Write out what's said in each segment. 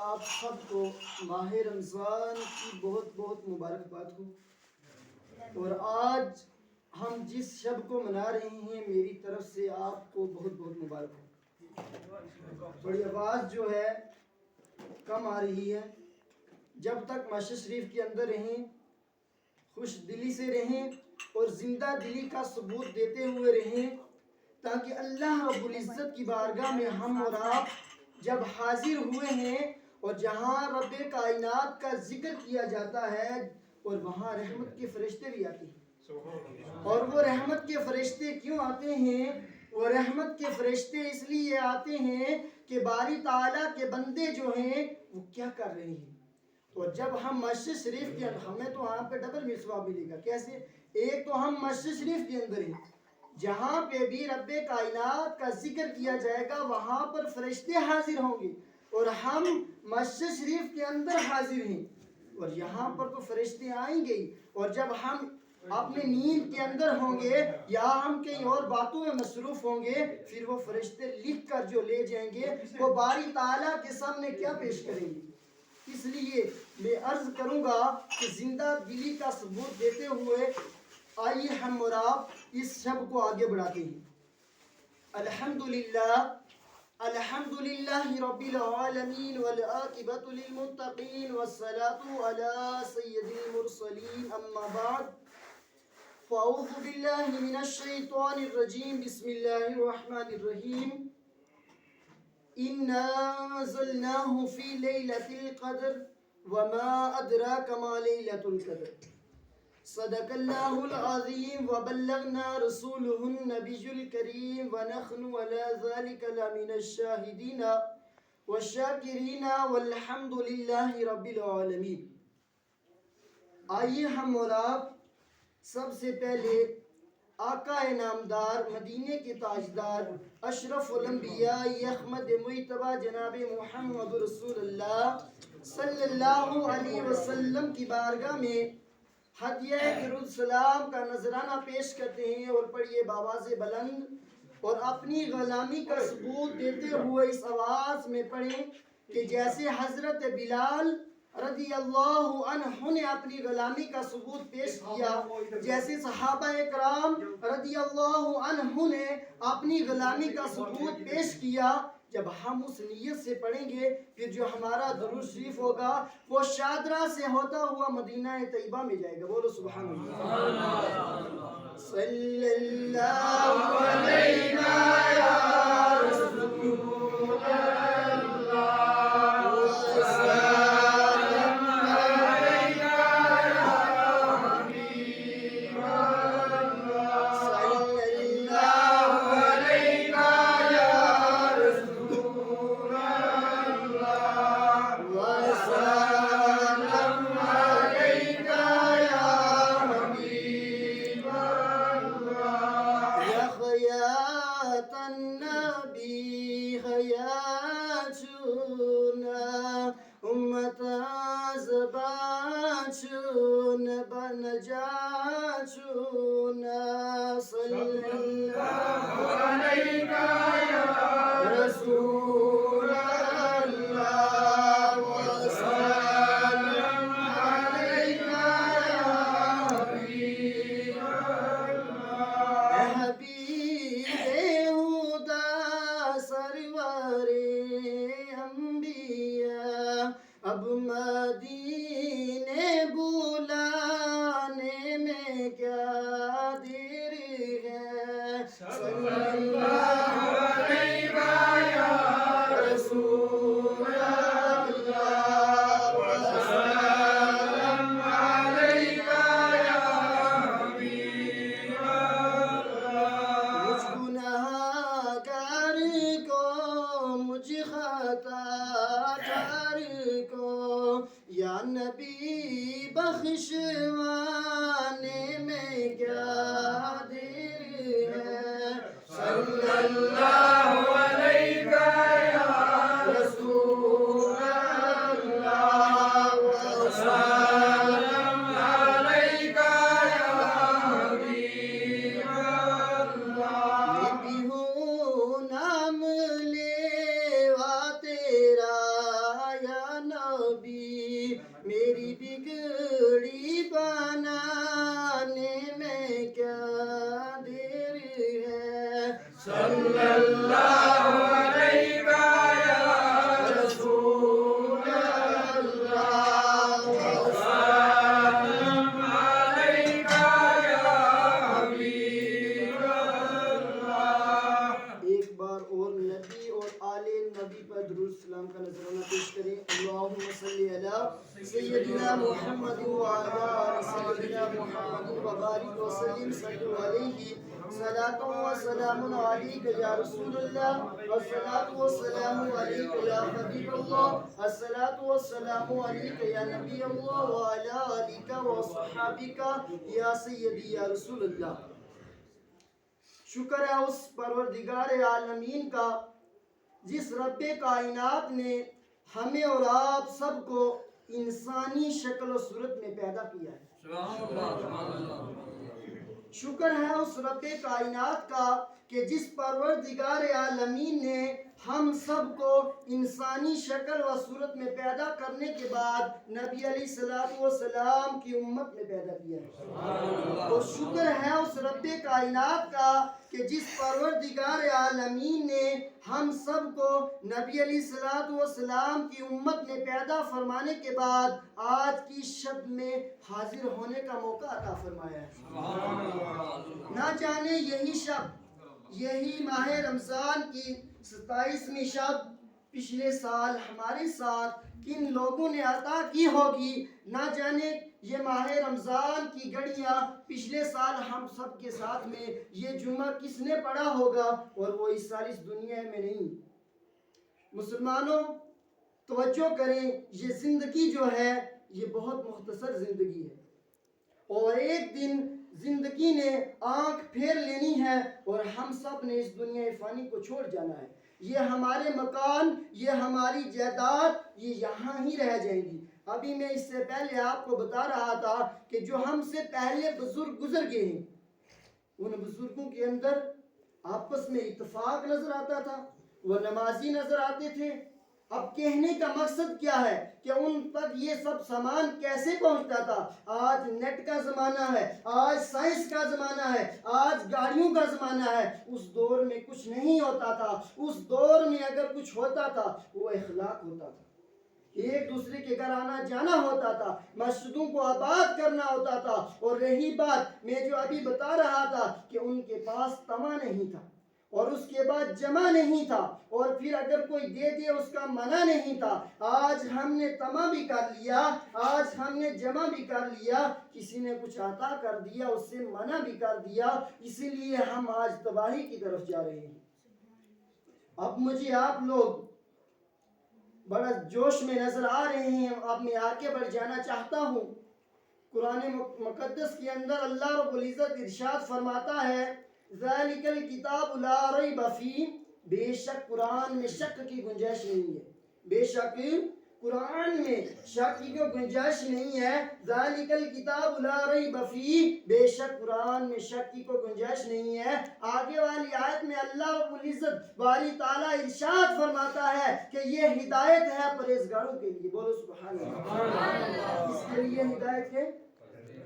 آپ سب کو ماہ رمضان کی بہت بہت مبارکباد ہو، اور آج ہم جس شب کو منا رہے ہیں میری طرف سے آپ کو بہت بہت مبارک ہو۔ تھوڑی آواز جو ہے کم آ رہی ہے، جب تک مسجد شریف کے اندر رہیں، خوش دلی سے رہیں اور زندہ دلی کا ثبوت دیتے ہوئے رہیں، تاکہ اللہ رب العزت کی بارگاہ میں ہم اور آپ جب حاضر ہوئے ہیں اور جہاں رب کائنات کا ذکر کیا جاتا ہے اور وہاں رحمت کے فرشتے بھی آتے ہیں۔ اور وہ رحمت کے فرشتے کیوں آتے ہیں؟ وہ رحمت کے فرشتے اس لیے آتے ہیں کہ باری تعالیٰ کے بندے جو ہیں وہ کیا کر رہے ہیں۔ اور جب ہم مسجد شریف کے اندر، ہمیں تو وہاں پہ ڈبل ثواب ملے گا۔ کیسے؟ ایک تو ہم مسجد شریف کے اندر ہیں، جہاں پہ بھی رب کائنات کا ذکر کیا جائے گا وہاں پر فرشتے حاضر ہوں گے، اور ہم مسجد شریف کے اندر حاضر ہیں، اور یہاں پر تو فرشتے آئیں گے۔ اور جب ہم اپنے نیند کے اندر ہوں گے یا ہم کئی اور باتوں میں مصروف ہوں گے، پھر وہ فرشتے لکھ کر جو لے جائیں گے وہ باری تعالیٰ کے سامنے کیا پیش کریں گے۔ اس لیے میں عرض کروں گا کہ زندہ دلی کا ثبوت دیتے ہوئے آئیے ہم اور آپ اس شب کو آگے بڑھاتے ہیں۔ الحمدللہ الحمدللہ رب العالمین والعاقبۃ للمتقین والصلاة علی سید المرسلین، اما بعد فاعوذ باللہ من الشیطان الرجیم، بسم اللہ الرحمن الرحیم۔ انا انزلناه في ليلة القدر وما ادراك ما ليلة القدر، صدق اللہ العظیم وبلغنا رسوله النبی الکریم ونحن على ذلك لمن الشاہدین والشاکرین والحمد للہ رب العالمین۔ آئیے ہم اور آپ سب سے پہلے آقا نامدار، مدینے کے تاجدار، اشرف الانبیاء، احمد مجتبی جناب محمد رسول اللہ صلی اللہ علیہ وسلم کی بارگاہ میں ہدیہ درود سلام کا نذرانہ پیش کرتے ہیں، اور پڑھیے بآواز بلند اور اپنی غلامی کا ثبوت دیتے ہوئے اس آواز میں پڑھیں کہ جیسے حضرت بلال رضی اللہ عنہ نے اپنی غلامی کا ثبوت پیش کیا، جیسے صحابہ اکرام رضی اللہ عنہ نے اپنی غلامی کا ثبوت پیش کیا، جب ہم اس نیت سے پڑھیں گے پھر جو ہمارا درود شریف ہوگا وہ شادرہ سے ہوتا ہوا مدینہ طیبہ میں جائے گا۔ بولو سبحان اللہ۔ صلی اللہ علیہ یا رسول اللہ، وسلم علیہ یا حبیب اللہ، صلی اللہ علیہ یا رسول اللہ، وسلم علیہ یا حبیب اللہ۔ یا حیات النبی حیات چونا، امت زبان چون بنجا چونا، صلی اللہ علیہ یا رسول اللہ، وسلم علیہ یا حبیب اللہ۔ اے حبیب خدا سرور انبیاء، اب مدینے بلانے میں کیا دیر ہے، صلی اللہ علیہ یا رسول اللہ، وسلم علیہ یا حبیب اللہ۔ مجھ گناہگار کو، مجھ خطا کار کو، یا نبی بخشوانے میں کیا دیر ہے، صلی اللہ علیہ یا رسول اللہ، وسلم علیہ یا حبیب اللہ۔ میں بھی ہوں نام لیوا تیرا یا نبی میری بگڑی بنانے میں کیا دیر ہے صلی اللہ علیہ رسول اللہ وسلم علیکہ یا حبیب اللہ۔ ایک بار اور نبی اور آل نبی پر درود سلام کا نذرانہ پیش کریں۔ اللہم صلی علی سیدنا محمد وعلی آل سیدنا محمد وبارک وسلم صلی علیہ صلاۃ و سلام علیک یا رسول اللہ الصلاۃ والسلام علیک یا حبیب اللہ الصلاۃ والسلام علیک یا نبی اللہ وعلی آلک وصحابک یا سیدی یا رسول اللہ۔ شکر ہے اس پروردگار عالمین کا جس رب کائنات نے ہمیں اور آپ سب کو انسانی شکل و صورت میں پیدا کیا ہے۔ شکر ہے اس رب کائنات کا کہ جس پروردگار عالمین نے ہم سب کو انسانی شکل و صورت میں پیدا کرنے کے بعد نبی علیہ السلام کی امت میں پیدا کیا ہے۔ اور شکر ہے اس رب کائنات کا کہ جس پروردگار عالمین نے ہم سب کو نبی علیہ السلام کی امت میں پیدا فرمانے کے بعد آج کی شب میں حاضر ہونے کا موقع عطا فرمایا ہے۔ نہ جانے یہی شب، یہی ماہ رمضان کی 27ویں شب پچھلے سال ہمارے ساتھ کن لوگوں نے عطا کی ہوگی، نہ جانے یہ ماہ رمضان کی گھڑیاں پچھلے سال ہم سب کے ساتھ میں یہ جمعہ کس نے پڑھا ہوگا اور وہ اس سال اس دنیا میں نہیں۔ مسلمانوں توجہ کریں، یہ زندگی جو ہے یہ بہت مختصر زندگی ہے اور ایک دن زندگی نے آنکھ پھیر لینی ہے اور ہم سب نے اس دنیا فانی کو چھوڑ جانا ہے۔ یہ ہمارے مکان، یہ ہماری جائیداد یہ یہاں ہی رہ جائیں گی۔ ابھی میں اس سے پہلے آپ کو بتا رہا تھا کہ جو ہم سے پہلے بزرگ گزر گئے ہیں ان بزرگوں کے اندر آپس میں اتفاق نظر آتا تھا، وہ نمازی نظر آتے تھے۔ اب کہنے کا مقصد کیا ہے کہ ان تک یہ سب سامان کیسے پہنچتا تھا۔ آج نیٹ کا زمانہ ہے، آج سائنس کا زمانہ ہے، آج گاڑیوں کا زمانہ ہے۔ اس دور میں کچھ نہیں ہوتا تھا، اس دور میں اگر کچھ ہوتا تھا وہ اخلاق ہوتا تھا، ایک دوسرے کے گھر آنا جانا ہوتا تھا، مسجدوں کو آباد کرنا ہوتا تھا۔ اور رہی بات میں جو ابھی بتا رہا تھا کہ ان کے پاس تما نہیں تھا اور اس کے بعد جمع نہیں تھا اور پھر اگر کوئی دے دے اس کا منع نہیں تھا۔ آج ہم نے تما بھی کر لیا، آج ہم نے جمع بھی کر لیا، کسی نے کچھ عطا کر دیا اس سے منع بھی کر دیا، اسی لیے ہم آج تباہی کی طرف جا رہے ہیں۔ اب مجھے آپ لوگ بڑا جوش میں نظر آ رہے ہیں، اب میں آگے بڑھ جانا چاہتا ہوں۔ قرآن مقدس کے اندر اللہ رب العزت ارشاد فرماتا ہے ذَلِكَ الْكِتَابُ لَا رَيْبَ فِيهِ، بے شک قرآن میں شک کی گنجائش نہیں ہے، بے شک قرآن میں شک کی گنجائش نہیں ہے۔ ذَلِكَ الْكِتَابُ لَا رَيْبَ فِيهِ، بے شک قرآن میں شک کی کوئی گنجائش نہیں ہے۔ آگے والی آیت میں اللہ رب العزت باری تعالیٰ ارشاد فرماتا ہے کہ یہ ہدایت ہے پرہیزگاروں کے لیے۔ بولو سبحان اللہ۔ اس کے لیے ہدایت ہے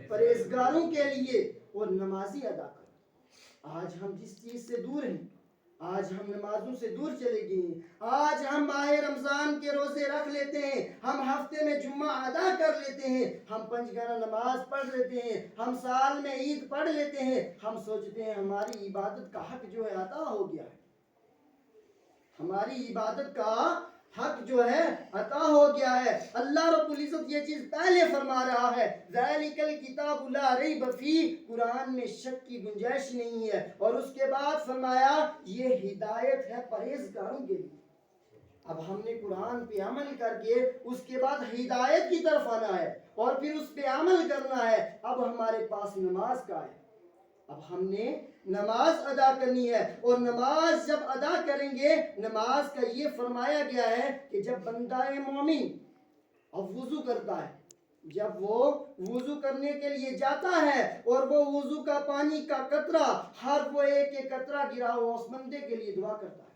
پرہیزگاروں کے لیے اور نمازی ادا کر۔ آج ہم جس چیز سے دور ہیں، آج ہم نمازوں سے دور چلے گئے ہیں، آج ہم ماہ رمضان کے روزے رکھ لیتے ہیں، ہم ہفتے میں جمعہ ادا کر لیتے ہیں، ہم 5 گانا نماز پڑھ لیتے ہیں، ہم سال میں عید پڑھ لیتے ہیں، ہم سوچتے ہیں ہماری عبادت کا حق جو ہے عطا ہو گیا ہے، ہماری عبادت کا حق جو ہے عطا ہو گیا ہے۔ اللہ رب العزت یہ چیز پہلے فرما رہا ہے ذَلِكَ الْكِتَابُ لَا رَيْبَ فِيهِ، قرآن میں شک کی گنجائش نہیں ہے، اور اس کے بعد فرمایا یہ ہدایت ہے پرہیزگاروں کے لیے۔ اب ہم نے قرآن پہ عمل کر کے اس کے بعد ہدایت کی طرف آنا ہے اور پھر اس پہ عمل کرنا ہے۔ اب ہمارے پاس نماز کا ہے، اب ہم نے نماز ادا کرنی ہے، اور نماز جب ادا کریں گے، نماز کا یہ فرمایا گیا ہے کہ جب بندہ مومن اب وضو کرتا ہے، جب وہ وضو کرنے کے لیے جاتا ہے اور وہ وضو کا پانی کا قطرہ ہر وہ ایک قطرہ گرا ہوا اس بندے کے لیے دعا کرتا ہے۔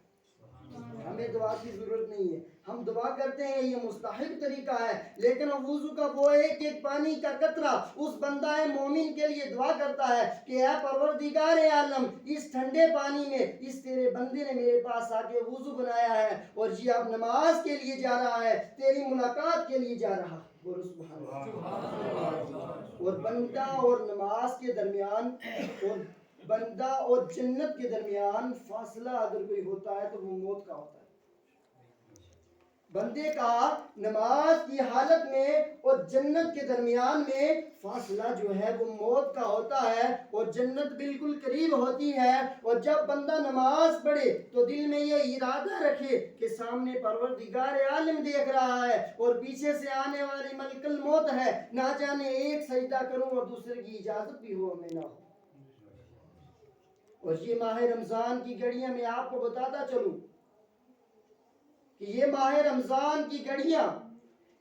ہمیں دعا کی ضرورت نہیں ہے. ہم دعا کرتے ہیں یہ مستحب طریقہ ہے, لیکن وضو کا وہ ایک ایک پانی کا قطرہ اس بندہ مومن کے لیے دعا کرتا ہے کہ اے پروردگار عالم, اس ٹھنڈے پانی میں اس تیرے بندے نے میرے پاس آ کے وضو بنایا ہے اور یہ اب نماز کے لیے جا رہا ہے, تیری ملاقات کے لیے جا رہا ہے. بولو سبحان اللہ. اور بندہ اور نماز کے درمیان اور بندہ اور جنت کے درمیان فاصلہ اگر کوئی ہوتا ہے تو وہ موت کا ہوتا ہے. بندے کا نماز کی حالت میں اور جنت کے درمیان میں فاصلہ جو ہے وہ موت کا ہوتا ہے, اور جنت بالکل قریب ہوتی ہے. اور جب بندہ نماز پڑھے تو دل میں یہ ارادہ رکھے کہ سامنے پروردگار عالم دیکھ رہا ہے اور پیچھے سے آنے والی ملک الموت ہے, نہ جانے ایک سجدہ کروں اور دوسرے کی اجازت بھی ہو میں نہ ہو. اور یہ ماہ رمضان کی گھڑیاں میں آپ کو بتاتا چلوں کہ یہ ماہ رمضان کی گھڑیاں,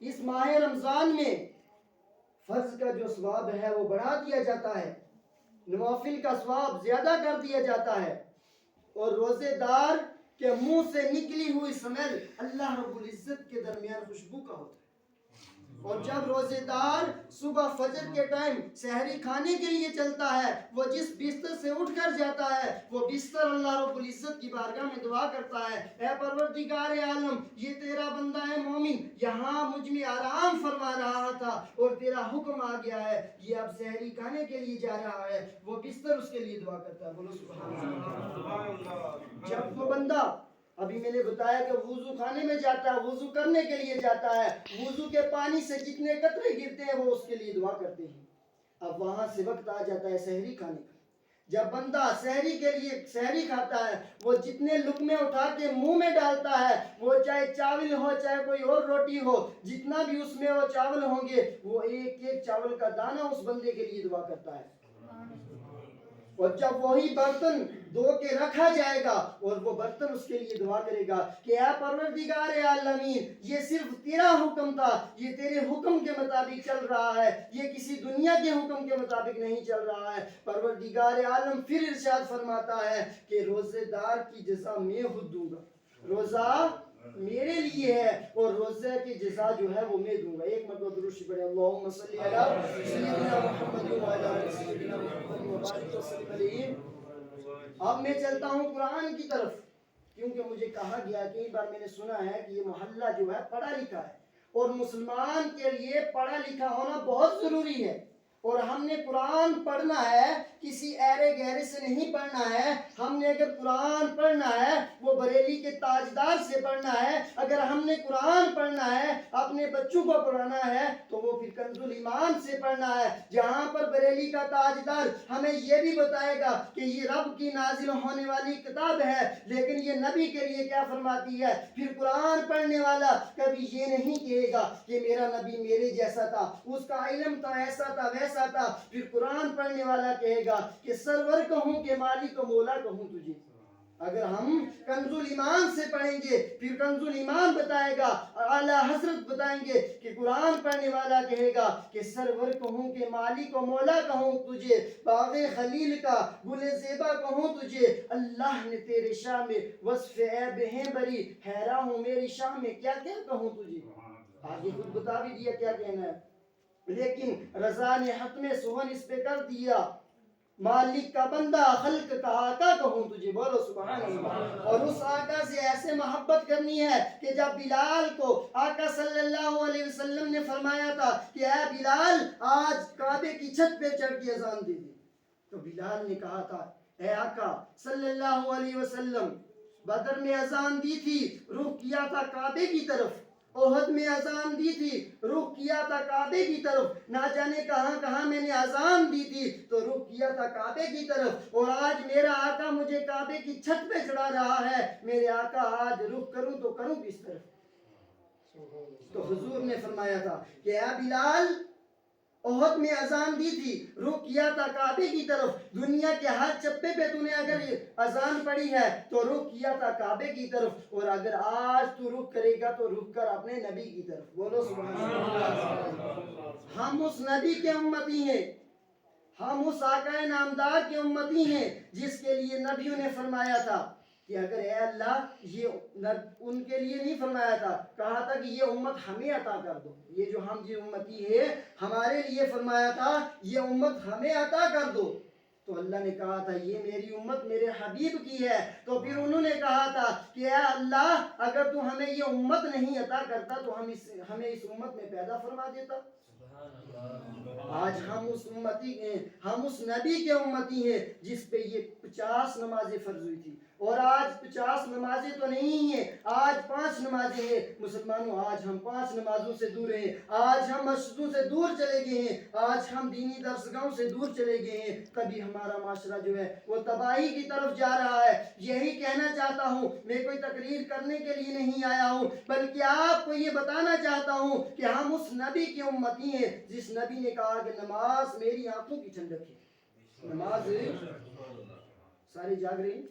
اس ماہ رمضان میں فرض کا جو ثواب ہے وہ بڑھا دیا جاتا ہے, نوافل کا ثواب زیادہ کر دیا جاتا ہے, اور روزے دار کے منہ سے نکلی ہوئی سمیل اللہ رب العزت کے درمیان خوشبو کا ہوتا ہے. اور جب روزے دار صبح فجر کے ٹائم سحری کھانے کے لیے چلتا ہے, وہ جس بستر سے اٹھ کر جاتا ہے وہ بستر اللہ رب العزت کی بارگاہ میں دعا کرتا ہے, اے پروردگار عالم, یہ تیرا بندہ ہے مومن یہاں مجھ میں آرام فرما رہا تھا اور تیرا حکم آ گیا ہے, یہ اب سحری کھانے کے لیے جا رہا ہے. وہ بستر اس کے لیے دعا کرتا ہے. بولو سبحان اللہ. جب وہ بندہ, ابھی میں نے بتایا کہ وضو خانے میں جاتا ہے, وضو کرنے کے لیے جاتا ہے, وضو کے پانی سے جتنے قطرے گرتے ہیں وہ اس کے لیے دعا کرتے ہیں. اب وہاں سے وقت آ جاتا ہے سحری کھانے کا. جب بندہ سحری کے لیے سحری کھاتا ہے, وہ جتنے لقمے اٹھا کے منہ میں ڈالتا ہے, وہ چاہے چاول ہو چاہے کوئی اور روٹی ہو, جتنا بھی اس میں وہ چاول ہوں گے, وہ ایک ایک چاول کا دانہ اس بندے کے لیے دعا کرتا ہے. اور جب وہی برتن دھو کے رکھا جائے گا اور وہ برتن اس کے لیے دعا کرے گا کہ اے پروردگار عالمین, یہ صرف تیرا حکم تھا, یہ تیرے حکم کے مطابق چل رہا ہے, یہ کسی دنیا کے حکم کے مطابق نہیں چل رہا ہے. پروردگار عالم پھر ارشاد فرماتا ہے کہ روزے دار کی جزا میں خود دوں گا, روزہ میرے لیے ہے اور روزے کی جزا جو ہے وہ میں دوں گا. ایک مرتبہ درود شریف پڑھیں, اللہم صلی علی سیدنا محمد وعلی آل سیدنا محمد وبارک وسلم علیہ. اب میں چلتا ہوں قرآن کی طرف, کیونکہ مجھے کہا گیا, کئی بار میں نے سنا ہے کہ یہ محلہ جو ہے پڑھا لکھا ہے, اور مسلمان کے لیے پڑھا لکھا ہونا بہت ضروری ہے. اور ہم نے قرآن پڑھنا ہے کسی ایرے گہرے سے نہیں پڑھنا ہے. ہم نے اگر قرآن پڑھنا ہے وہ بریلی کے تاجدار سے پڑھنا ہے. اگر ہم نے قرآن پڑھنا ہے اپنے بچوں کو پڑھانا ہے تو وہ پھر کنز الایمان سے پڑھنا ہے, جہاں پر بریلی کا تاجدار ہمیں یہ بھی بتائے گا کہ یہ رب کی نازل ہونے والی کتاب ہے, لیکن یہ نبی کے لیے کیا فرماتی ہے. پھر قرآن پڑھنے والا کبھی یہ نہیں کہے گا کہ میرا نبی میرے جیسا تھا, اس کا علم تھا, ایسا تھا, ویسا تھا. پھر قرآن پڑھنے والا کہے گا کہ سرور کہوں کہ مالک و مولا کہوں تجھے. اگر ہم کنز الایمان سے پڑھیں گے پھر کنز الایمان بتائے گا, اعلیٰ حضرت بتائیں گے کہ قرآن پڑھنے والا کہے گا کہ سرور کہوں کہ مالک و مولا کہوں تجھے, باغ خلیل کا گل زیبا کہوں تجھے. اللہ نے تیرے شاہ میں وصف عیب ہیں بری, حیران ہوں میری شاہ میں کیا کیا کہوں تجھے. آگے خود بتا بھی دیا کیا کہنا ہے, لیکن رضا نے حتم سہن اس پہ کر دیا, مالک کا بندہ خلق کا آقا کہوں تجھے. بولو سبحان اللہ. اور اس آقا سے ایسے محبت کرنی ہے کہ جب بلال کو آقا صلی اللہ علیہ وسلم نے فرمایا تھا کہ اے بلال آج کعبے کی چھت پہ چڑھ کے اذان دے دے, تو بلال نے کہا تھا اے آقا صلی اللہ علیہ وسلم, بدر میں اذان دی تھی رخ کیا تھا کعبے کی طرف, احد میں اذان دی تھی رخ کیا تھا کعبے کی طرف, نہ جانے کہاں کہاں میں نے اذان دی تھی تو رخ کیا تھا کعبے کی طرف, اور آج میرا آقا مجھے کعبے کی چھت پہ چڑھا رہا ہے, میرے آقا آج رخ کروں تو کروں کس طرف. تو حضور نے فرمایا تھا کہ اے بلال, احد میں اذان دی تھی رخ کیا تھا کعبے کی طرف, دنیا کے ہر چپے پہ تو نے اگر اذان پڑھی ہے تو رخ کیا تھا کعبے کی طرف, اور اگر آج تو رخ کرے گا تو رخ کر اپنے نبی کی طرف. بولو سبحان اللہ. ہم اس نبی کے امتی ہیں, ہم اس آقا نامدار کے امتی ہیں جس کے لیے نبیوں نے فرمایا تھا کہ اگر اے اللہ یہ ان کے لیے نہیں فرمایا تھا، کہا تھا کہ یہ امت ہمیں عطا کر دو، یہ جو ہم جو امتی ہے ہمارے لیے فرمایا تھا یہ امت ہمیں عطا کر دو، تو اللہ نے کہا تھا یہ میری امت میرے حبیب کی ہے، تو پھر انہوں نے کہا تھا کہ اے اللہ اگر تو ہمیں یہ امت نہیں عطا کرتا تو ہمیں اس امت میں پیدا فرما دیتا۔ آج ہم اس نبی کے امتی ہیں جس پہ یہ 50 نمازیں فرض ہوئی تھی، اور آج 50 نمازیں تو نہیں ہیں، آج 5 نمازیں ہیں۔ مسلمانوں آج ہم 5 نمازوں سے دور ہیں، آج ہم مسجدوں سے دور چلے گئے ہیں، آج ہم دینی درسگاہوں سے دور چلے گئے ہیں، تبھی ہمارا معاشرہ جو ہے وہ تباہی کی طرف جا رہا ہے۔ یہی کہنا چاہتا ہوں، میں کوئی تقریر کرنے کے لیے نہیں آیا ہوں، بلکہ آپ کو یہ بتانا چاہتا ہوں کہ ہم اس نبی کی امتی ہیں جس نبی نے کہا کہ نماز میری آنکھوں کی ٹھنڈک ہے۔ نماز سارے جاگ رہے ہیں،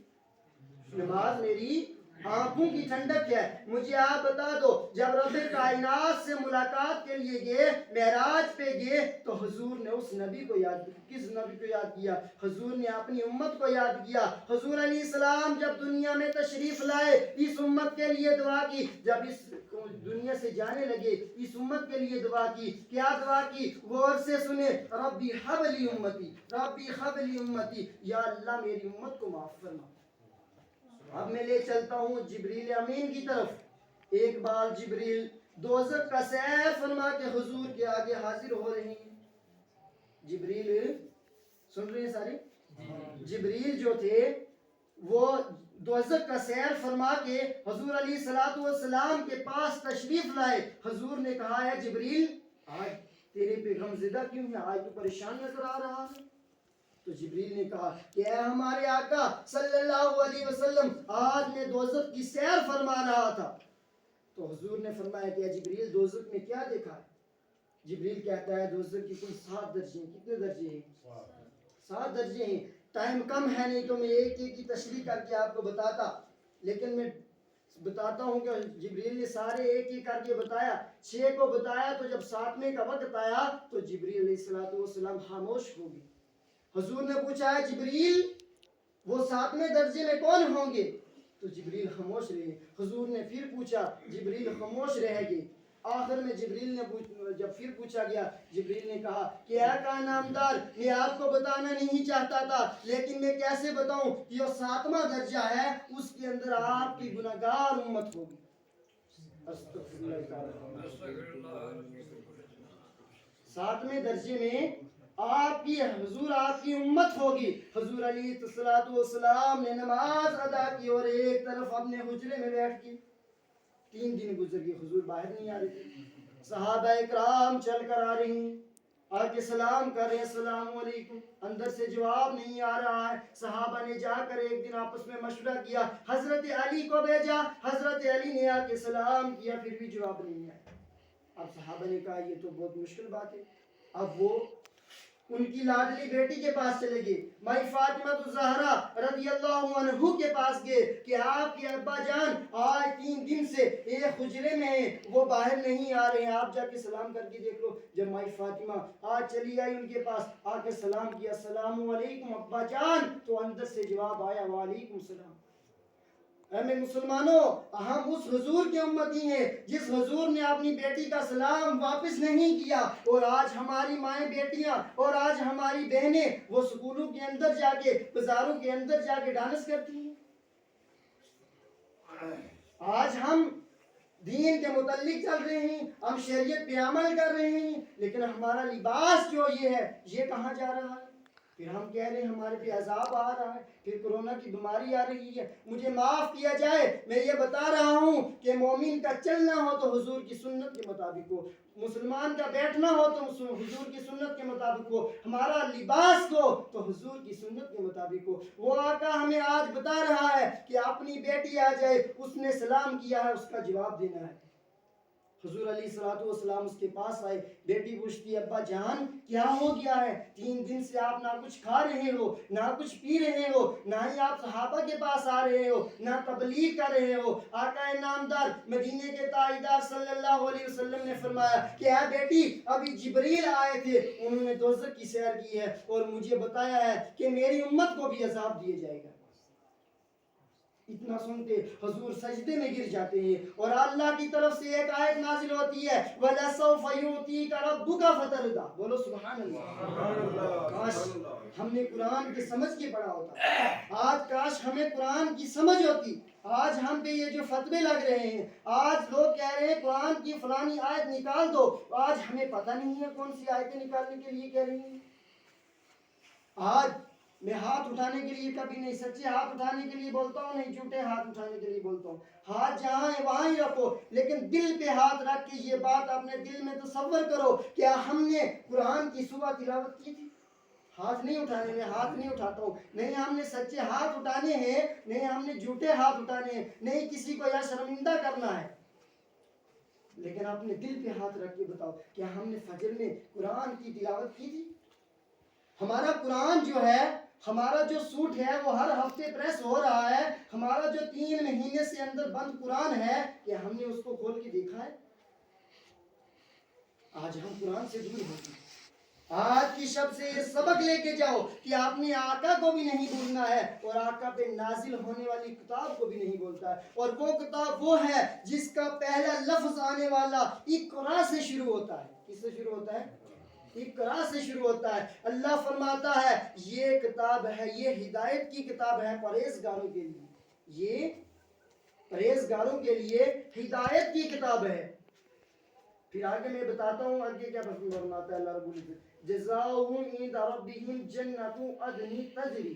نماز میری آنکھوں کی ٹھنڈک ہے۔ مجھے آپ بتا دو، جب رب کائنات سے ملاقات کے لیے گئے، معراج پہ گئے، تو حضور نے اس نبی کو یاد کیا۔ کس نبی کو یاد کیا؟ حضور نے اپنی امت کو یاد کیا۔ حضور علیہ السلام جب دنیا میں تشریف لائے، اس امت کے لیے دعا کی، جب اس دنیا سے جانے لگے اس امت کے لیے دعا کی۔ کیا دعا کی؟ غور سے سنیں، ربی حب لی امتی، ربی حب لی امتی، یا اللہ میری امت کو معاف فرما۔ اب میں لے چلتا ہوں جبریل امین کی طرف۔ ایک بار جبریل دوزخ کا سیر فرما کے حضور کے آگے حاضر ہو رہے ہیں۔ جبریل سن رہے ہیں سارے؟ جبریل جو تھے وہ دوزخ کا سیر فرما کے حضور علیہ السلام کے پاس تشریف لائے۔ حضور نے کہا ہے جبریل آج تیرے پہ غم زدہ کیوں ہے، آج تو پریشان نظر آ رہا ہے۔ تو جبریل نے کہا کہ اے ہمارے آقا صلی اللہ علیہ وسلم، آج میں دوزخ کی سیر فرما رہا تھا۔ تو حضور نے فرمایا کہ اے جبریل دوزخ میں کیا دیکھا ہے؟ جبریل کہتا ہے دوزخ کی کوئی 7 درجے ہیں۔ کتنے درجے ہیں؟ 7 درجے ہیں۔ ٹائم کم ہے نہیں تو میں ایک ایک کی تشریح کر کے آپ کو بتاتا، لیکن میں بتاتا ہوں کہ جبریل نے سارے ایک ایک کر کے بتایا۔ 6 کو بتایا، تو جب 7ویں کا وقت آیا تو جبریل علیہ السلام خاموش ہو گئے۔ حضور نے پوچھا ہے جبریل وہ 7ویں درجے میں کون ہوں گے؟ تو جبریل خاموش رہے۔ حضور نے پھر پوچھا، جبریل خاموش رہ گئے۔ آخر میں جبریل نے جب پھر پوچھا گیا، جبریل نے کہا کہ اے کائنامدار، میں آپ کو بتانا نہیں چاہتا تھا، لیکن میں کیسے بتاؤں کہ وہ 7واں درجہ ہے، اس کے اندر آپ کی گناہگار امت ہوگی۔ 7ویں درجے میں آپ کی حضور آپ کی امت ہوگی۔ حضور علیہ السلام نے نماز ادا کی اور ایک طرف اپنے حجرے میں بیٹھ کے 3 دن گزر گئے، حضور باہر نہیں آ رہے تھے۔ صحابہ اکرام چل کر آ رہے ہیں، آ کے سلام کر رہے ہیں، السلام علیکم، اندر سے جواب نہیں آ رہا ہے۔ صحابہ نے جا کر ایک دن آپس میں مشورہ کیا، حضرت علی کو بھیجا، حضرت علی نے آ کے سلام کیا، پھر بھی جواب نہیں آیا۔ اب صحابہ نے کہا یہ تو بہت مشکل بات ہے۔ اب وہ ان کی لاڈلی بیٹی کے پاس چلے گئے، مائی فاطمہ الزہرا رضی اللہ عنہ کے پاس گئے کہ آپ کے ابا جان آج 3 دن سے ایک حجرے میں ہیں، وہ باہر نہیں آ رہے ہیں، آپ جا کے سلام کر کے دیکھ لو۔ جب مائی فاطمہ آج چلی آئی ان کے پاس، آ کے سلام کیا، السلام علیکم ابا جان، تو اندر سے جواب آیا وعلیکم السلام۔ اے میں مسلمانوں، ہم اس حضور کے امتی ہیں جس حضور نے اپنی بیٹی کا سلام واپس نہیں کیا، اور آج ہماری مائیں بیٹیاں اور آج ہماری بہنیں وہ سکولوں کے اندر جا کے، بازاروں کے اندر جا کے ڈانس کرتی ہیں۔ آج ہم دین کے متعلق چل رہے ہیں، ہم شریعت پہ عمل کر رہے ہیں، لیکن ہمارا لباس جو یہ ہے یہ کہاں جا رہا ہے؟ پھر ہم کہہ رہے ہیں ہمارے پہ عذاب آ رہا ہے، پھر کورونا کی بیماری آ رہی ہے۔ مجھے معاف کیا جائے، میں یہ بتا رہا ہوں کہ مومن کا چلنا ہو تو حضور کی سنت کے مطابق ہو، مسلمان کا بیٹھنا ہو تو حضور کی سنت کے مطابق ہو، ہمارا لباس ہو تو حضور کی سنت کے مطابق ہو۔ وہ آقا ہمیں آج بتا رہا ہے کہ اپنی بیٹی آ جائے، اس نے سلام کیا ہے، اس کا جواب دینا ہے۔ حضور علیہ السلام اس کے پاس آئے، بیٹی پوچھتی ہے ابا جان کیا ہو گیا ہے؟ 3 دن سے آپ نہ کچھ کھا رہے ہو، نہ کچھ پی رہے ہو، نہ ہی آپ صحابہ کے پاس آ رہے ہو، نہ تبلیغ کر رہے ہو۔ آقا نامدار مدینے کے تاجدار صلی اللہ علیہ وسلم نے فرمایا کہ اے بیٹی ابھی جبریل آئے تھے، انہوں نے دوزخ کی سیر کی ہے اور مجھے بتایا ہے کہ میری امت کو بھی عذاب دیا جائے گا۔ اتنا سنتے حضور سجدے میں گر جاتے ہیں اور اللہ کی طرف سے ایک آیت نازل ہوتی ہے وَلَسَوْفَ يُعْطِيكَ رَبُّكَ فَتَرْضَىٰ. بولو سبحان اللہ. کاش ہم نے قرآن کے سمجھ کے پڑھا ہوتا. آج کاش ہمیں قرآن کی سمجھ ہوتی. آج ہم پہ یہ جو فتوے لگ رہے ہیں, آج لوگ کہہ رہے ہیں قرآن کی فلانی آیت نکال دو, آج ہمیں پتہ نہیں ہے کون سی آیتیں نکالنے کے لیے کہہ رہی ہیں. آج میں ہاتھ اٹھانے کے لیے کبھی نہیں, سچے ہاتھ اٹھانے کے لیے بولتا ہوں, نہیں جھوٹے ہاتھ اٹھانے کے لیے بولتا ہوں. ہاتھ جہاں ہے وہاں ہی رکھو, لیکن دل پہ ہاتھ رکھ کے یہ بات اپنے دل میں تصور کرو, کیا ہم نے قرآن کی صبح تلاوت کی تھی؟ ہاتھ نہیں اٹھانے, میں ہاتھ نہیں اٹھاتا ہوں, نہیں ہم نے سچے ہاتھ اٹھانے ہیں, نہیں ہم نے جھوٹے ہاتھ اٹھانے ہیں, نہیں کسی کو یا شرمندہ کرنا ہے, لیکن اپنے دل پہ ہاتھ رکھ کے بتاؤ کیا ہم نے فجر میں قرآن کی تلاوت کی تھی؟ ہمارا قرآن جو ہے, ہمارا جو سوٹ ہے وہ ہر ہفتے پریس ہو رہا ہے, ہمارا جو 3 مہینے سے اندر بند قرآن ہے, کیا ہم نے اس کو کھول کے دیکھا ہے؟ آج ہم قرآن سے دور ہو گئے. آج کی شب سے یہ سبق لے کے جاؤ کہ اپنے آقا کو بھی نہیں بھولنا ہے, اور آقا پہ نازل ہونے والی کتاب کو بھی نہیں بولتا ہے. اور وہ کتاب وہ ہے جس کا پہلا لفظ آنے والا اقرا سے شروع ہوتا ہے. کس سے شروع ہوتا ہے؟ اقرا سے شروع ہوتا ہے. اللہ فرماتا ہے یہ کتاب ہے, یہ ہدایت کی کتاب ہے پرہیزگاروں کے لیے, یہ پرہیزگاروں کے لیے ہدایت کی کتاب ہے. پھر آگے میں بتاتا ہوں آگے کیا فرماتا ہے اللہ رب العزت, جزاؤہم عند ربہم جنت عدن تجری,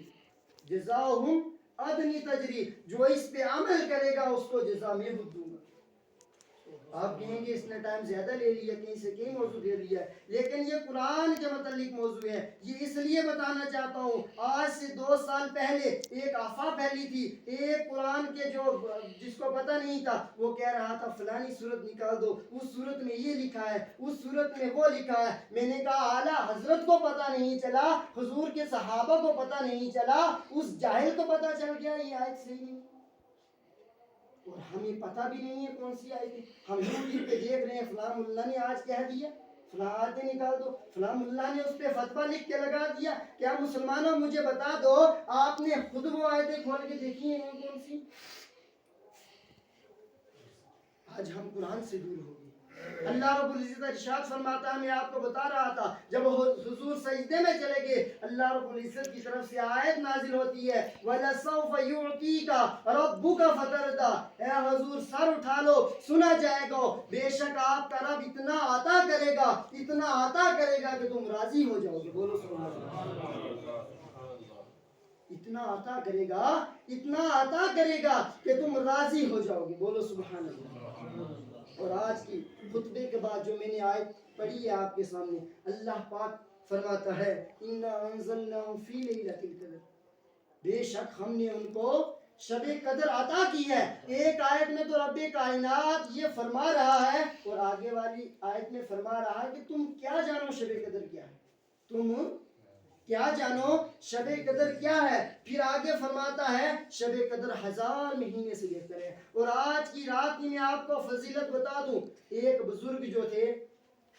جزاؤہم عدن تجری, جو اس پہ عمل کرے گا اس کو جزا میں خود دوں گا. آپ کہیں گے اس نے ٹائم زیادہ لے لیا, کہیں سے کہیں موضوع دے لیا ہے, لیکن یہ قرآن کے متعلق موضوع ہے. یہ اس لیے بتانا چاہتا ہوں, آج سے 2 سال پہلے ایک افواہ پھیلی تھی, ایک قرآن کے جو جس کو پتہ نہیں تھا وہ کہہ رہا تھا فلانی صورت نکال دو, اس صورت میں یہ لکھا ہے, اس صورت میں وہ لکھا ہے. میں نے کہا اعلیٰ حضرت کو پتہ نہیں چلا, حضور کے صحابہ کو پتہ نہیں چلا, اس جاہل کو پتہ چل گیا یہ آیت صحیح نہیں, اور ہمیں پتہ بھی نہیں ہے کون سی آیت ہے. ہم یوٹیوب پہ دیکھ رہے ہیں فلاں ملا نے آج کہہ دیا, فلاں آیتیں نکال دو, فلاں ملا نے اس پہ فتویٰ لکھ کے لگا دیا. کیا مسلمانوں مجھے بتا دو آپ نے خود وہ آیتیں کھول کے دیکھی ہیں کون سی؟ آج ہم قرآن سے دور ہو گئے. اللہ رب العزت ارشاد فرماتا ہے, میں آپ کو بتا رہا تھا جب حضور سجدے میں چلے گئے, اللہ رب العزت کی طرف سے آیت نازل ہوتی ہے وَلَسَوْفَ يُعْطِيكَ رَبُّكَ فَتَرْضَىٰ, اے حضور سر اٹھا لو سنا جائے گا, بے شک آپ کا رب اتنا عطا کرے گا, اتنا عطا کرے گا کہ تم راضی ہو جاؤ گے. بولو سبحان اللہ. اتنا عطا کرے گا, اتنا عطا کرے گا کہ تم راضی ہو جاؤ گے. بولو سبحان اللہ. اور آج کی خطبے کے بعد جو میں نے آیت پڑھی ہے آپ کے سامنے, اللہ پاک فرماتا ہے اِنَّا أَنزَلْنَاهُ فِي لَيْلَةِ الْقَدْرِ, بے شک ہم نے ان کو شب قدر عطا کی ہے. ایک آیت میں تو رب کائنات یہ فرما رہا ہے, اور آگے والی آیت میں فرما رہا ہے کہ تم کیا جانو شب قدر کیا ہے, تم کیا جانو شب قدر کیا ہے. پھر آگے فرماتا ہے شب قدر 1000 مہینے سے بہتر ہے. اور آج کی رات میں آپ کو فضیلت بتا دوں, ایک بزرگ جو تھے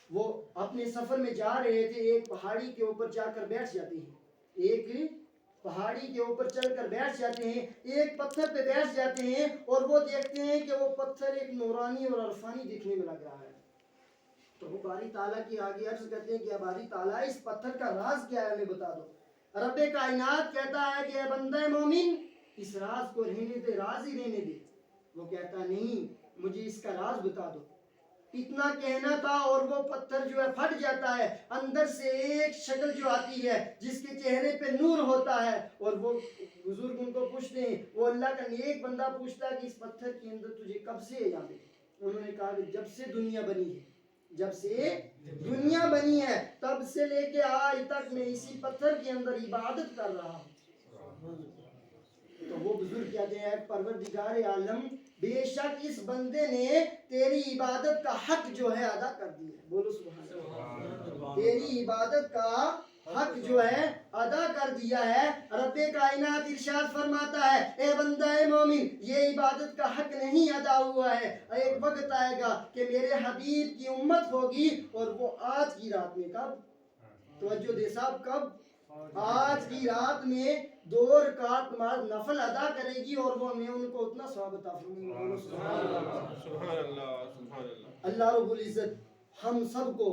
وہ اپنے سفر میں جا رہے تھے, ایک پہاڑی کے اوپر جا کر بیٹھ جاتے ہیں, ایک پہاڑی کے اوپر چل کر بیٹھ جاتے ہیں, ایک پتھر پہ بیٹھ جاتے ہیں, اور وہ دیکھتے ہیں کہ وہ پتھر ایک نورانی اور عرفانی دکھنے میں لگ رہا ہے. تو وہ باری تعالیٰ کی آگے عرض کرتے ہیں کہ باری تعالیٰ اس پتھر کا راز کیا ہے ہمیں بتا دو. رب کائنات کہتا ہے کہ اے بندہ مومن اس راز کو رہنے دے, راز ہی رہنے دے. وہ کہتا نہیں مجھے اس کا راز بتا دو. اتنا کہنا تھا اور وہ پتھر جو ہے پھٹ جاتا ہے, اندر سے ایک شکل جو آتی ہے جس کے چہرے پہ نور ہوتا ہے, اور وہ بزرگ ان کو پوچھتے ہیں, وہ اللہ کا نیک بندہ پوچھتا ہے کہ اس پتھر کے اندر تجھے کب سے ہے یاد ہے؟ انہوں نے کہا کہ جب سے دنیا بنی ہے, جب سے دنیا بنی ہے تب سے لے کے آج تک میں اسی پتھر کے اندر عبادت کر رہا ہوں. تو وہ بزرگ کہتے ہیں پروردگار عالم بے شک اس بندے نے تیری عبادت کا حق جو ہے ادا کر دیا. بولو سبحان اللہ. تیری عبادت کا حق جو ہے ادا کر دیا ہے. رب کائنات ارشاد فرماتا ہے اے بندہ مومن یہ عبادت کا حق نہیں ادا ہوا ہے, ایک وقت آئے گا کہ میرے حبیب کی امت ہوگی, اور وہ آج کی رات میں کب, توجہ دے صاحب, کب آج کی رات میں 2 رکعت نماز نفل ادا کرے گی اور وہ میں ان کو اتنا ثواب عطا فرماؤں گا. سبحان اللہ سبحان اللہ سبحان اللہ. اللہ رب العزت ہم سب کو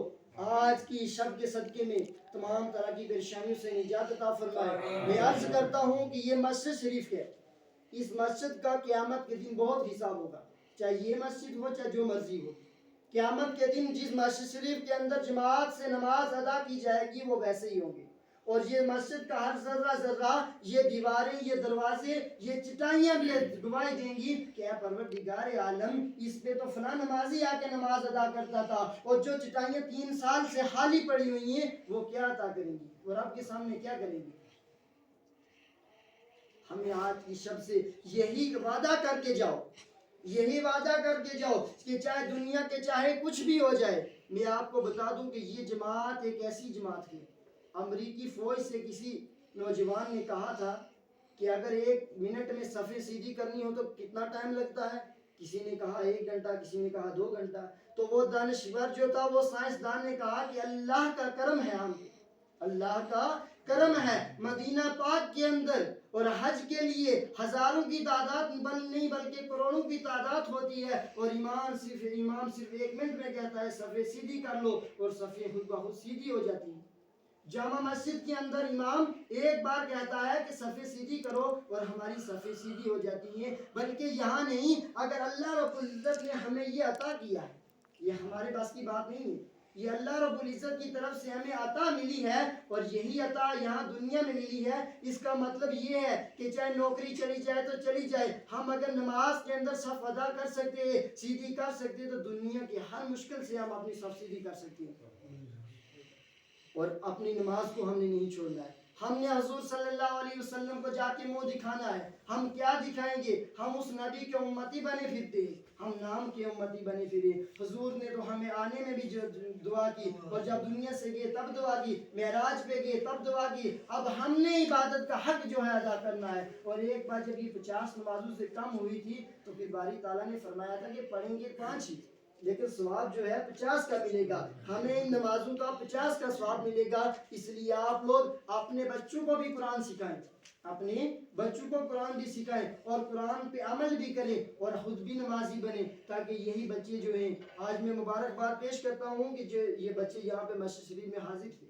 آج کی شب کے صدقے میں تمام طرح کی پریشانیوں سے نجات عطا فرمائے. میں عرض کرتا ہوں کہ یہ مسجد شریف ہے، اس مسجد کا قیامت کے دن بہت حساب ہوگا، چاہے یہ مسجد ہو چاہے جو مرضی ہو. قیامت کے دن جس مسجد شریف کے اندر جماعت سے نماز ادا کی جائے گی وہ ویسے ہی ہوں گے، اور یہ مسجد کا ہر ذرہ ذرہ، یہ دیواریں، یہ دروازے، یہ چٹائیاں بھی گواہی دیں گی کہ اے پروردگار عالم، اس پہ تو فلاں نمازی آ کے نماز ادا کرتا تھا، اور جو چٹائیاں 3 سال سے خالی پڑی ہوئی ہیں وہ کیا عطا کریں گی اور آپ کے سامنے کیا کریں گی. ہمیں آج کی شب سے یہی وعدہ کر کے جاؤ، یہی وعدہ کر کے جاؤ کہ چاہے دنیا کے چاہے کچھ بھی ہو جائے. میں آپ کو بتا دوں کہ یہ جماعت ایک ایسی جماعت ہے، امریکی فوج سے کسی نوجوان نے کہا تھا کہ اگر 1 منٹ میں صفیں سیدھی کرنی ہو تو کتنا ٹائم لگتا ہے؟ کسی نے کہا 1 گھنٹہ، کسی نے کہا 2 گھنٹہ. تو وہ دانشور جو تھا، وہ سائنسدان نے کہا کہ اللہ کا کرم ہے، ہم اللہ کا کرم ہے مدینہ پاک کے اندر، اور حج کے لیے ہزاروں کی تعداد نہیں بلکہ کروڑوں کی تعداد ہوتی ہے، اور امام صرف 1 منٹ میں کہتا ہے صفیں سیدھی کر لو، اور صفیں خود بخود سیدھی ہو جاتی ہیں. جامع مسجد کے اندر امام ایک بار کہتا ہے کہ صفیں سیدھی کرو اور ہماری صفیں سیدھی ہو جاتی ہیں. بلکہ یہاں نہیں، اگر اللہ رب العزت نے ہمیں یہ عطا کیا ہے، یہ ہمارے پاس کی بات نہیں ہے، یہ اللہ رب العزت کی طرف سے ہمیں عطا ملی ہے، اور یہی عطا یہاں دنیا میں ملی ہے. اس کا مطلب یہ ہے کہ چاہے نوکری چلی جائے تو چلی جائے، ہم اگر نماز کے اندر صف ادا کر سکتے ہیں، سیدھی کر سکتے ہیں، تو دنیا کی ہر مشکل سے ہم اپنی صف سیدھی کر سکتے ہیں. اور اپنی نماز کو ہم نے نہیں چھوڑنا ہے. ہم نے حضور صلی اللہ علیہ وسلم کو جا کے منہ دکھانا ہے. ہم کیا دکھائیں گے؟ ہم اس نبی کے امتی بنے پھرتے ہیں، ہم نام کے امتی بنے پھرے. حضور نے تو ہمیں آنے میں بھی دعا کی، اور جب دنیا سے گئے تب دعا کی، معراج پہ گئے تب دعا کی. اب ہم نے عبادت کا حق جو ہے ادا کرنا ہے. اور ایک بار جب یہ 50 نمازوں سے کم ہوئی تھی تو پھر باری تعالیٰ نے فرمایا تھا کہ پڑھیں گے 5 ہی، لیکن ثواب جو ہے 50 کا ملے گا. ہمیں ان نمازوں کا 50 کا ثواب ملے گا. اس لیے آپ لوگ اپنے بچوں کو بھی قرآن سکھائیں، اپنے بچوں کو قرآن بھی سکھائیں، اور قرآن پہ عمل بھی کریں، اور خود بھی نمازی بنیں، تاکہ یہی بچے جو ہیں، آج میں مبارکباد پیش کرتا ہوں کہ جو یہ بچے یہاں پہ مسجد شریف میں حاضر تھے،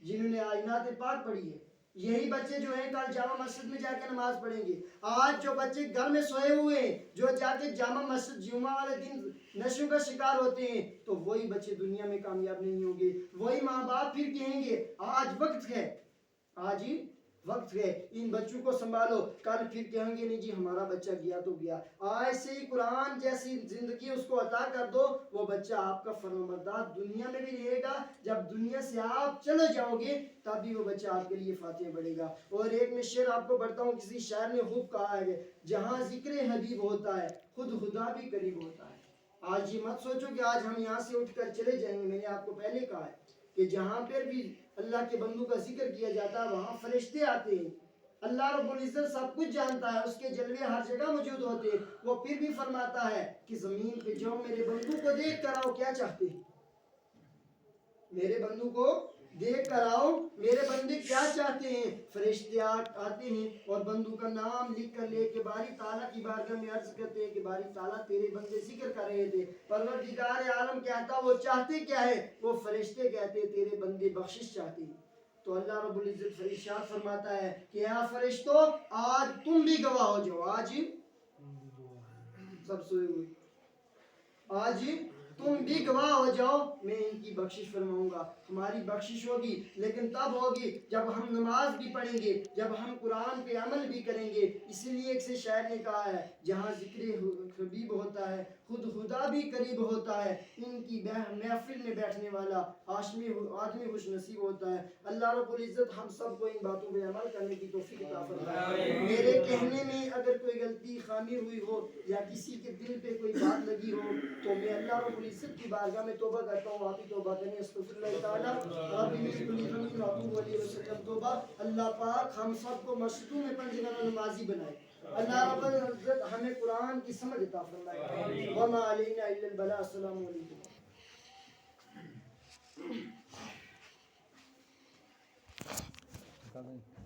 جنہوں نے آیات پاک پڑھی ہے، یہی بچے جو ہیں کل جامع مسجد میں جا کے نماز پڑھیں گے. آج جو بچے گھر میں سوئے ہوئے ہیں، جو جا کے جامع مسجد جمعہ والے دن نشوں کا شکار ہوتے ہیں، تو وہی بچے دنیا میں کامیاب نہیں ہوں گے. وہی ماں باپ پھر کہیں گے آج وقت ہے، آج ہی وقت ہے، ان بچوں کو سنبھالو. کل پھر کہیں گے نہیں جی ہمارا بچہ گیا تو گیا. آج سے ہی قرآن جیسی زندگی اس کو عطا کر دو، وہ بچہ آپ کا فرمانبردار دنیا میں بھی رہے گا، جب دنیا سے آپ چلے جاؤ گے تب بھی وہ بچہ آپ کے لیے فاتحہ پڑھے گا. اور ایک میں شعر آپ کو پڑھتا ہوں، کسی شاعر نے خوب کہا ہے، جہاں ذکر حبیب ہوتا ہے خود خدا بھی قریب ہوتا ہے. آج یہ مت سوچو کہ آج ہم یہاں سے اٹھ کر چلے جائیں گے. میں نے آپ کو پہلے کہا ہے کہ جہاں پر بھی اللہ کے بندوں کا ذکر کیا جاتا ہے وہاں فرشتے آتے ہیں. اللہ رب العزت سب کچھ جانتا ہے، اس کے جلوے ہر جگہ موجود ہوتے ہیں. وہ پھر بھی فرماتا ہے کہ زمین پہ جاؤ، میرے بندوں کو دیکھ کر آؤ کیا چاہتے ہیں، میرے بندوں کو دیکھ کر آؤ میرے بندے کیا چاہتے ہیں. فرشتے آتے ہیں اور بندوں کا نام لکھ کر لے کے باری تعالیٰ کی بارگاہ میں عرض کرتے ہیں کہ باری تعالیٰ تیرے بندے ذکر کر رہے تھے. پروردگار عالم کہتا وہ چاہتے کیا ہے؟ وہ فرشتے کہتے تیرے بندے بخشش چاہتے ہیں. تو اللہ رب العزت ارشاد فرماتا ہے کہ اے فرشتوں آج تم بھی گواہ ہو جاؤ. آج سب سوئے ہوئے، آج تم بھی گواہ ہو جاؤ، میں ان کی بخشش فرماؤں گا. ہماری بخشش ہوگی لیکن تب ہوگی جب ہم نماز بھی پڑھیں گے، جب ہم قرآن پہ عمل بھی کریں گے. اسی لیے ایک سے شاعر نے کہا ہے، جہاں ذکر حبیب ہوتا ہے خود خدا بھی قریب ہوتا ہے. ان کی محفل میں بیٹھنے والا آدمی خوش نصیب ہوتا ہے. اللہ رب العزت ہم سب کو ان باتوں پہ عمل کرنے کی توفیق عطا فرمائے. میرے کہنے میں اگر کوئی غلطی خامی ہوئی ہو یا کسی کے دل پہ کوئی بات لگی ہو تو میں اللہ رب العزت کی بارگاہ میں توبہ کرتا ہوں. آپ ہی توبہ کریں. استغفر اللہ تعالیٰ رب من کل ذنب واتوب الیہ وسلم توبہ. اللہ پاک ہم سب کو مسجدوں میں 5 وقت نمازی بنائے. اللہ رب العزت ہمیں قرآن کی سمجھ عطا فرمائے. وما علینا الا البلاغ. السلام علیکم. بتا دیں